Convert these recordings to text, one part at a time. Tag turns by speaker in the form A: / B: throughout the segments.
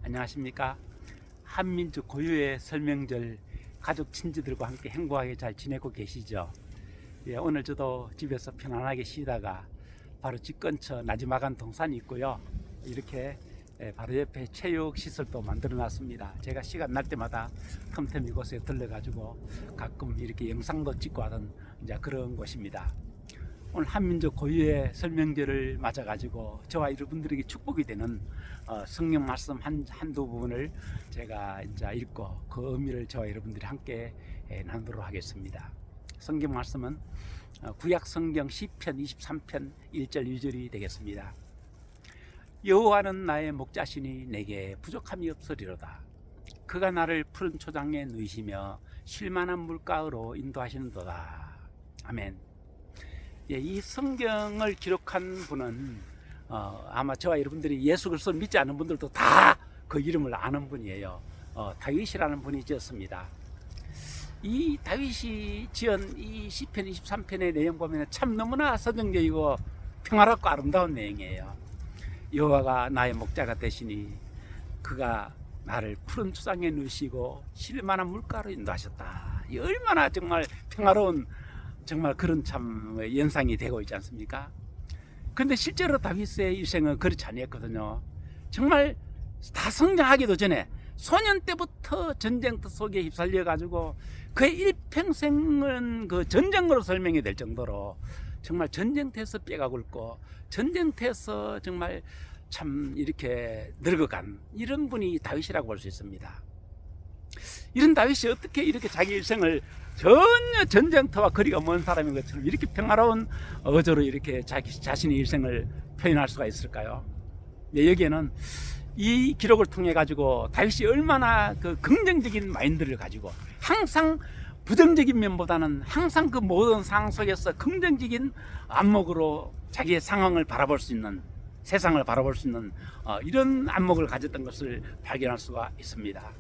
A: 안녕하십니까. 한민족 고유의 설명절 가족 친지들과 함께 행복하게 잘 지내고 계시죠? 예, 오늘 저도 집에서 편안하게 쉬다가 바로 집 근처 나지막한 동산이 있고요. 이렇게 바로 옆에 체육시설도 만들어 놨습니다. 제가 시간 날 때마다 틈틈이 이곳에 들러가지고 가끔 이렇게 영상도 찍고 하던 이제 그런 곳입니다. 오늘 한민족 고유의 설명절을 맞아가지고 저와 여러분들에게 축복이 되는 성경 말씀 한두 부분을 제가 이제 읽고 그 의미를 저와 여러분들이 함께 나누도록 하겠습니다. 성경 말씀은 구약 성경 시편 23편 1절 2절이 되겠습니다. 여호와는 나의 목자시니 내게 부족함이 없으리로다. 그가 나를 푸른 초장에 누이시며 쉴만한 물가로 인도하시는도다. 아멘. 예, 이 성경을 기록한 분은 아마 저와 여러분들이 예수 그리스도를 믿지 않는 분들도 다 그 이름을 아는 분이에요. 다윗이라는 분이 지었습니다. 이 다윗이 지은 이 시편 23편의 내용 보면 참 너무나 서정적이고 평화롭고 아름다운 내용이에요. 여호와가 나의 목자가 되시니 그가 나를 푸른 초장에 누시고 쉴만한 물가로 인도하셨다. 이 얼마나 정말 평화로운 정말 그런 참 연상이 되고 있지 않습니까? 그런데 실제로 다윗의 일생은 그렇지 아니었거든요. 정말 다 성장하기도 전에 소년 때부터 전쟁터 속에 휩쓸려 가지고 그의 일평생은 그 전쟁으로 설명이 될 정도로 정말 전쟁터에서 뼈가 굵고 전쟁터에서 정말 참 이렇게 늙어간 이런 분이 다윗이라고 볼 수 있습니다. 이런 다윗이 어떻게 이렇게 자기 일생을 전혀 전쟁터와 거리가 먼 사람인 것처럼 이렇게 평화로운 어조로 이렇게 자신의 일생을 표현할 수가 있을까요? 네, 여기에는 이 기록을 통해 가지고 다윗이 얼마나 그 긍정적인 마인드를 가지고 항상 부정적인 면보다는 항상 그 모든 상황 속에서 긍정적인 안목으로 자기의 상황을 바라볼 수 있는, 세상을 바라볼 수 있는 이런 안목을 가졌던 것을 발견할 수가 있습니다.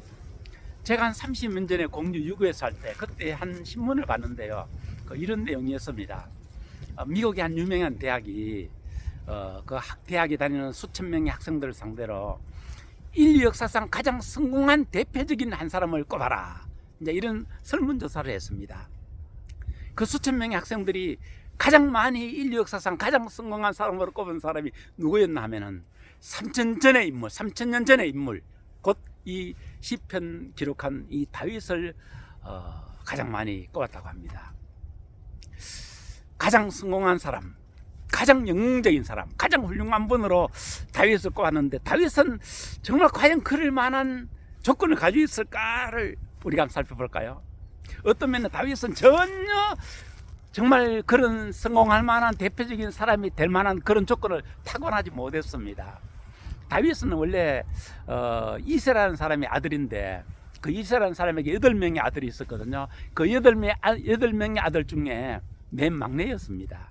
A: 제가 한 30년 전에 공주 유구에 살 때 그때 한 신문을 봤는데요. 이런 내용이었습니다. 미국의 한 유명한 대학이 그 대학에 다니는 수천 명의 학생들을 상대로 인류 역사상 가장 성공한 대표적인 한 사람을 꼽아라. 이제 이런 설문조사를 했습니다. 그 수천 명의 학생들이 가장 많이 인류 역사상 가장 성공한 사람으로 꼽은 사람이 누구였나 하면은 3,000년 전의 인물, 곧 이 시편 기록한 이 다윗을 가장 많이 꼽았다고 합니다. 가장 성공한 사람, 가장 영웅적인 사람, 가장 훌륭한 분으로 다윗을 꼽았는데 다윗은 정말 과연 그럴 만한 조건을 가지고 있을까를 우리가 한번 살펴볼까요? 어떤 면에 다윗은 전혀 정말 그런 성공할 만한 대표적인 사람이 될 만한 그런 조건을 타고나지 못했습니다. 다윗은 원래 이세라는 사람의 아들인데 그 이세라는 사람에게 8명의 아들이 있었거든요. 그 8명의 아들 중에 맨 막내였습니다.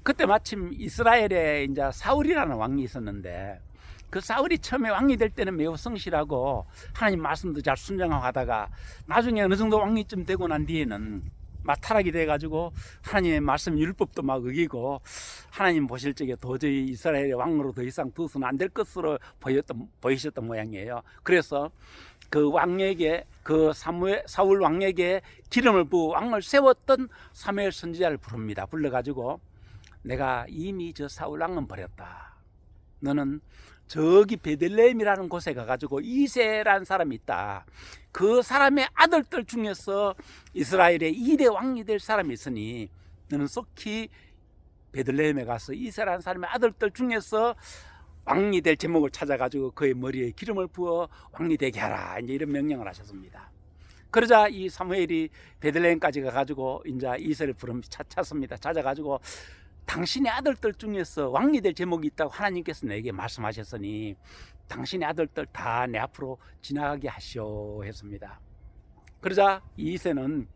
A: 그때 마침 이스라엘에 이제 사울이라는 왕이 있었는데 그 사울이 처음에 왕이 될 때는 매우 성실하고 하나님 말씀도 잘 순종하고 하다가 나중에 어느 정도 왕이쯤 되고 난 뒤에는 막 타락이 돼가지고 하나님의 말씀 율법도 막 어기고 하나님 보실 적에 도저히 이스라엘의 왕으로 더 이상 두어서는 안 될 것으로 보이셨던 모양이에요. 그래서 그 왕에게 사울 왕에게 기름을 부어 왕을 세웠던 사무엘 선지자를 부릅니다. 불러가지고 내가 이미 저 사울 왕은 버렸다. 너는 저기 베들레헴이라는 곳에 가가지고 이세라는 사람이 있다. 그 사람의 아들들 중에서 이스라엘의 2대 왕이 될 사람이 있으니 너는 속히 베들레헴에 가서 이세라는 사람의 아들들 중에서 왕이 될 제목을 찾아가지고 그의 머리에 기름을 부어 왕이 되게 하라. 이제 이런 명령을 하셨습니다. 그러자 이 사무엘이 베들레헴까지 가가지고 이제 이세를 찾습니다. 찾아가지고 당신의 아들들 중에서 왕이 될 제목이 있다고 하나님께서 내게 말씀하셨으니 당신의 아들들 다 내 앞으로 지나가게 하시오 했습니다. 그러자 이세는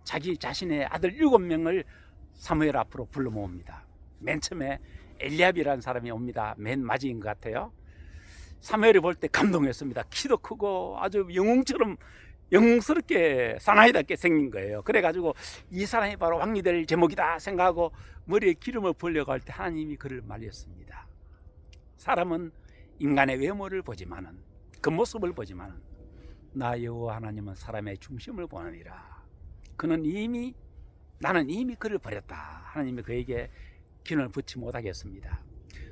A: 자신의 아들 7명을 사무엘 앞으로 불러 모읍니다. 맨 처음에 엘리압이라는 사람이 옵니다. 맨 맞이인 것 같아요. 사무엘이 볼 때 감동했습니다. 키도 크고 아주 영웅스럽게 사나이답게 생긴 거예요. 그래가지고 이 사람이 바로 왕이 될 제목이다 생각하고 머리에 기름을 부으려고 할 때 하나님이 그를 말렸습니다. 사람은 인간의 외모를 보지만은 그 모습을 보지만 나 여호와 하나님은 사람의 중심을 보느니라. 나는 이미 그를 버렸다. 하나님이 그에게 기운을 붙지 못하겠습니다.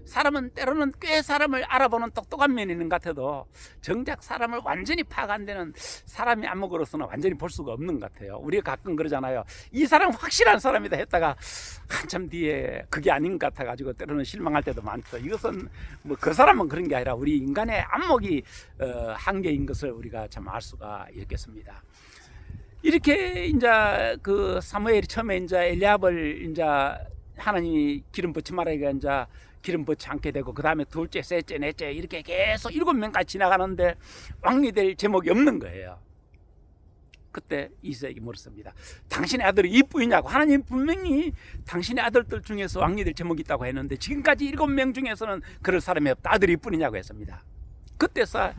A: 사람은 때로는 꽤 사람을 알아보는 똑똑한 면이 있는 것 같아도 정작 사람을 완전히 파악 안 되는 사람이 안목으로서는 완전히 볼 수가 없는 것 같아요. 우리가 가끔 그러잖아요. 이 사람 확실한 사람이다 했다가 한참 뒤에 그게 아닌 것 같아가지고 때로는 실망할 때도 많죠. 이것은 뭐 그 사람은 그런 게 아니라 우리 인간의 안목이 한계인 것을 우리가 참 알 수가 있겠습니다. 이렇게 이제 그 사무엘이 처음에 이제 엘리압을 이제 하나님이 기름 붓지 말아야 이제 기름 붓지 않게 되고 그 다음에 둘째, 셋째, 넷째 이렇게 계속 7명까지 지나가는데 왕이 될 제목이 없는 거예요. 그때 이세에게 물었습니다. 당신의 아들이 이쁘냐고. 하나님 분명히 당신의 아들들 중에서 왕이 될 제목이 있다고 했는데 지금까지 7명 중에서는 그럴 사람이 없다. 아들이 이쁘냐고 했습니다. 그때서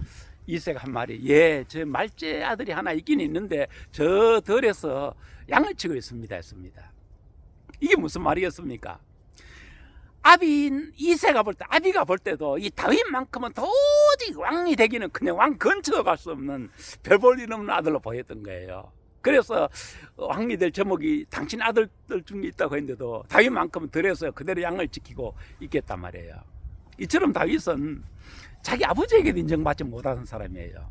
A: 이세가 한 말이 저 말째 아들이 하나 있긴 있는데 저 들에서 양을 치고 있습니다 했습니다. 이게 무슨 말이겠습니까? 이세가 볼 때, 아비가 볼 때도 이 다윗만큼은 도저히 왕이 되기는 그냥 왕 근처도 갈 수 없는 별 볼 일 없는 아들로 보였던 거예요. 그래서 왕이 될 제목이 당신 아들들 중에 있다고 했는데도 다윗만큼은 덜해서 그대로 양을 지키고 있겠단 말이에요. 이처럼 다윗은 자기 아버지에게도 인정받지 못하는 사람이에요.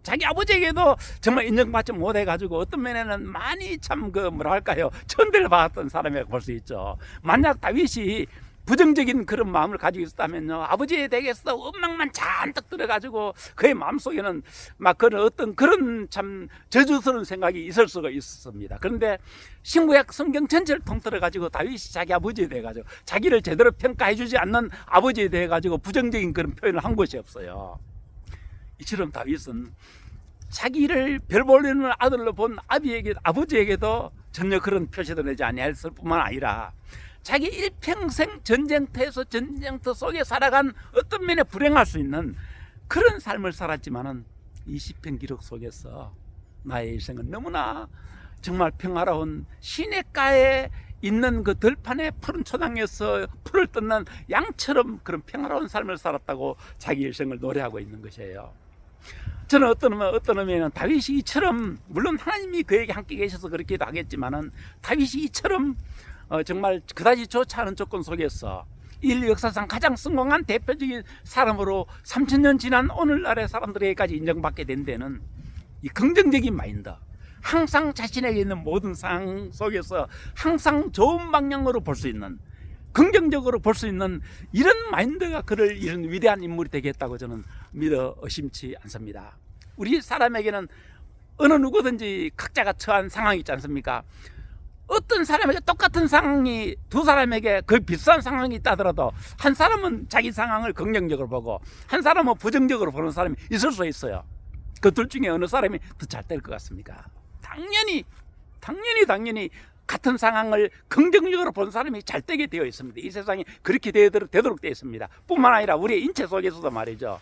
A: 자기 아버지에게도 정말 인정받지 못해가지고 어떤 면에는 많이 참 천대를 받았던 사람이라고 볼 수 있죠. 만약 다윗이 부정적인 그런 마음을 가지고 있었다면요, 아버지에 대해서 원망만 잔뜩 들어가지고 그의 마음속에는 막 그런 참 저주스러운 생각이 있을 수가 있었습니다. 그런데 신구약 성경 전체를 통틀어 가지고 다윗이 자기 아버지에 대해 가지고 자기를 제대로 평가해주지 않는 아버지에 대해 가지고 부정적인 그런 표현을 한 것이 없어요. 이처럼 다윗은 자기를 별 보려는 아들로 본 아버지에게도 전혀 그런 표시도 내지 아니했을 뿐만 아니라 자기 일평생 전쟁터 속에 살아간 어떤 면에 불행할 수 있는 그런 삶을 살았지만은 이 시편 기록 속에서 나의 일생은 너무나 정말 평화로운 시냇가에 있는 그 들판의 푸른 초장에서 풀을 뜯는 양처럼 그런 평화로운 삶을 살았다고 자기 일생을 노래하고 있는 것이에요. 저는 어떤 의미에는 다윗이 이처럼, 물론 하나님이 그에게 함께 계셔서 그렇기도 하겠지만은 다윗이 이처럼 정말 그다지 좋지 않은 조건 속에서 인류 역사상 가장 성공한 대표적인 사람으로 3000년 지난 오늘날의 사람들에게까지 인정받게 된 데는 이 긍정적인 마인드, 항상 자신에게 있는 모든 상황 속에서 항상 좋은 방향으로 볼 수 있는, 긍정적으로 볼 수 있는 이런 마인드가 그를 이런 위대한 인물이 되겠다고 저는 믿어 의심치 않습니다. 우리 사람에게는 어느 누구든지 각자가 처한 상황이 있지 않습니까? 어떤 사람에게 똑같은 상황이 두 사람에게 거의 비슷한 상황이 있다 하더라도 한 사람은 자기 상황을 긍정적으로 보고 한 사람은 부정적으로 보는 사람이 있을 수 있어요. 그 둘 중에 어느 사람이 더 잘 될 것 같습니까? 당연히 같은 상황을 긍정적으로 본 사람이 잘 되게 되어 있습니다. 이 세상이 그렇게 되도록 되어 있습니다. 뿐만 아니라 우리의 인체 속에서도 말이죠,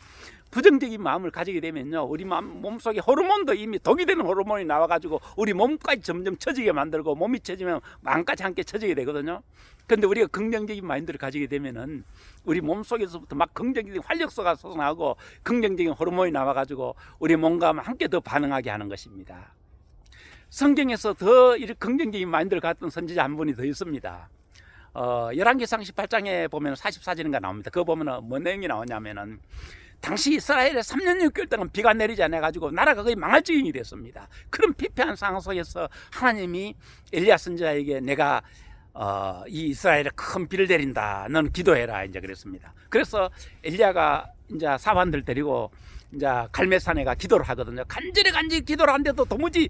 A: 부정적인 마음을 가지게 되면요, 우리 몸속에 호르몬도 이미 독이 되는 호르몬이 나와가지고 우리 몸까지 점점 처지게 만들고, 몸이 처지면 마음까지 함께 처지게 되거든요. 그런데 우리가 긍정적인 마인드를 가지게 되면은 우리 몸속에서부터 막 긍정적인 활력소가 솟아나고 긍정적인 호르몬이 나와가지고 우리 몸과 함께 더 반응하게 하는 것입니다. 성경에서 더 이렇게 긍정적인 마인드를 갖던 선지자 한 분이 더 있습니다. 열왕기상 18장에 보면 44절인가 나옵니다. 그거 보면 뭔 내용이 나오냐면은 당시 이스라엘에 3년 6개월 동안 비가 내리지 않아가지고 나라가 거의 망할 지경이 됐습니다. 그런 피폐한 상황 속에서 하나님이 엘리야 선지자에게 내가 이 이스라엘에 큰 비를 내린다, 너는 기도해라 이제 그랬습니다. 그래서 엘리야가 이제 사반들 데리고 이제 갈멜산에 가 기도를 하거든요. 간절히 기도를 하는데도 도무지,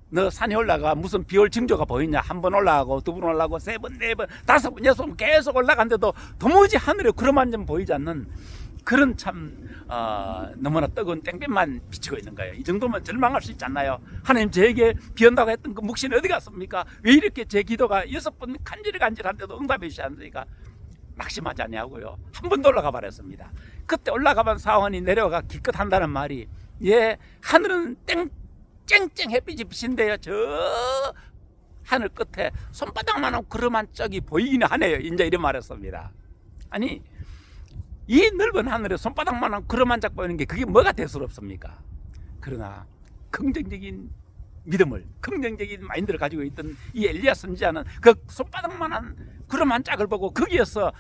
A: 너 산에 올라가 무슨 비올 징조가 보이냐? 한 번 올라가고 두 번 올라가고 세 번, 네 번, 다섯 번, 여섯 번 계속 올라간데도 도무지 하늘에 구름 한 점 보이지 않는 그런 참 너무나 뜨거운 땡볕만 비치고 있는 거예요. 이 정도면 절망할 수 있지 않나요? 하나님 저에게 비 온다고 했던 그 묵신이 어디 갔습니까? 왜 이렇게 제 기도가 6번 간절한데도 응답이 되지 않으니까 낙심하지 아니하고요, 한 번도 올라가 버렸습니다. 그때 올라가면 사원이 내려가 기껏 한다는 말이, 하늘은 쨍쨍 햇빛이 비친데요, 저 하늘 끝에 손바닥만한 구름 한 짝이 보이긴 하네요. 이제 이런 말했습니다. 아니, 이 넓은 하늘에 손바닥만한 구름 한 짝 보이는 게 그게 뭐가 대수롭습니까? 그러나 긍정적인 믿음을, 긍정적인 마인드를 가지고 있던 이 엘리야 선지자는 그 손바닥만한 구름 한 짝을 보고 거기에서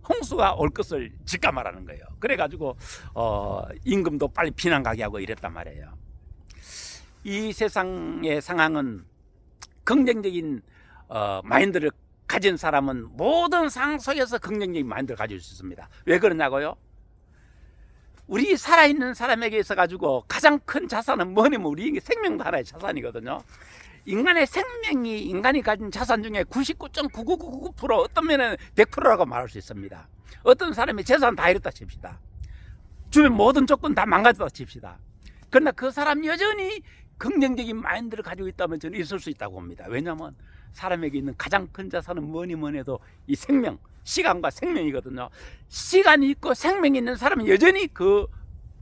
A: 홍수가 올 것을 직감하라는 거예요. 그래가지고 임금도 빨리 피난 가게 하고 이랬단 말이에요. 이 세상의 상황은 긍정적인 마인드를 가진 사람은 모든 상황 속에서 긍정적인 마인드를 가질 수 있습니다. 왜 그러냐고요? 우리 살아있는 사람에게 있어 가지고 가장 큰 자산은 뭐냐면 우리 생명도 하나의 자산이거든요. 인간의 생명이 인간이 가진 자산 중에 99.9999% 어떤 면에는 100%라고 말할 수 있습니다. 어떤 사람이 재산 다 잃었다 칩시다. 주변 모든 조건 다 망가졌다 칩시다. 그러나 그 사람 여전히 긍정적인 마인드를 가지고 있다면 저는 있을 수 있다고 봅니다. 왜냐하면 사람에게 있는 가장 큰 자산은 뭐니 해도 이 생명, 시간과 생명이거든요. 시간이 있고 생명이 있는 사람은 여전히 그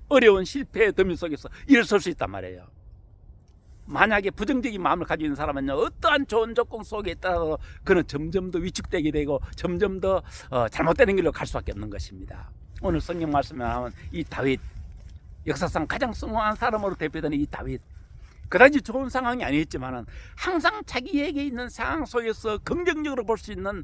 A: 어려운 실패의 더미 속에서 일어설 수 있단 말이에요. 만약에 부정적인 마음을 가지고 있는 사람은요, 어떠한 좋은 조건 속에 있다가 그는 점점 더 위축되게 되고 점점 더 잘못되는 길로 갈 수밖에 없는 것입니다. 오늘 성경 말씀에 나오는 이 다윗, 역사상 가장 성공한 사람으로 대표되는 이 다윗, 그다지 좋은 상황이 아니었지만은 항상 자기에게 있는 상황 속에서 긍정적으로 볼 수 있는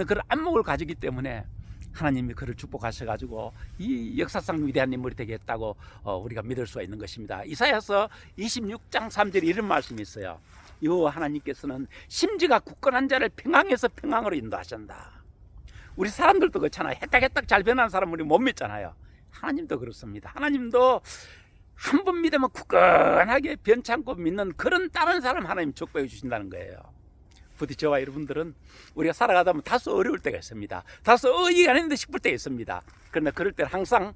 A: 그런 안목을 가지기 때문에 하나님이 그를 축복하셔가지고 이 역사상 위대한 인물이 되겠다고 우리가 믿을 수가 있는 것입니다. 이사야서 26장 3절에 이런 말씀이 있어요. 여호와 하나님께서는 심지가 굳건한 자를 평강에서 평강으로 인도하신다. 우리 사람들도 그렇잖아요. 해딱해딱 잘 변하는 사람 우리 못 믿잖아요. 하나님도 그렇습니다. 하나님도 한 번 믿으면 굳건하게 변찮고 믿는 그런 다른 사람 하나님 축복해 주신다는 거예요. 부디 저와 여러분들은 우리가 살아가다 보면 다소 어려울 때가 있습니다. 다소 이해가 안 되는데 싶을 때가 있습니다. 그러나 그럴 때는 항상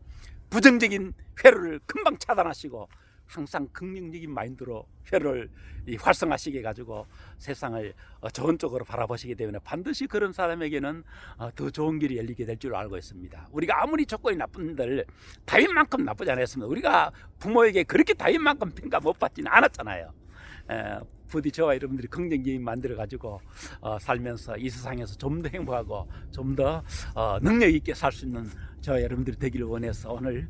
A: 부정적인 회로를 금방 차단하시고 항상 긍정적인 마인드로 회로를 활성화시켜 가지고 세상을 좋은 쪽으로 바라보시게 되면 반드시 그런 사람에게는 더 좋은 길이 열리게 될 줄 알고 있습니다. 우리가 아무리 조건이 나쁜들 다윗만큼 나쁘지 않았습니다. 우리가 부모에게 그렇게 다윗만큼 평가 못 받지는 않았잖아요. 부디 저와 여러분들이 긍정적인 만들어 가지고 살면서 이 세상에서 좀 더 행복하고 좀 더 능력 있게 살 수 있는 저와 여러분들이 되기를 원해서 오늘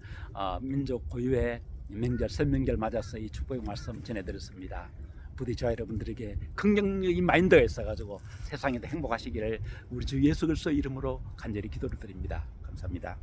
A: 민족 고유의 명절 설명절 맞아서 이 축복의 말씀 전해드렸습니다. 부디 저와 여러분들에게 긍정적인 마인드가 있어가지고 세상에도 행복하시기를 우리 주 예수 그리스도 이름으로 간절히 기도를 드립니다. 감사합니다.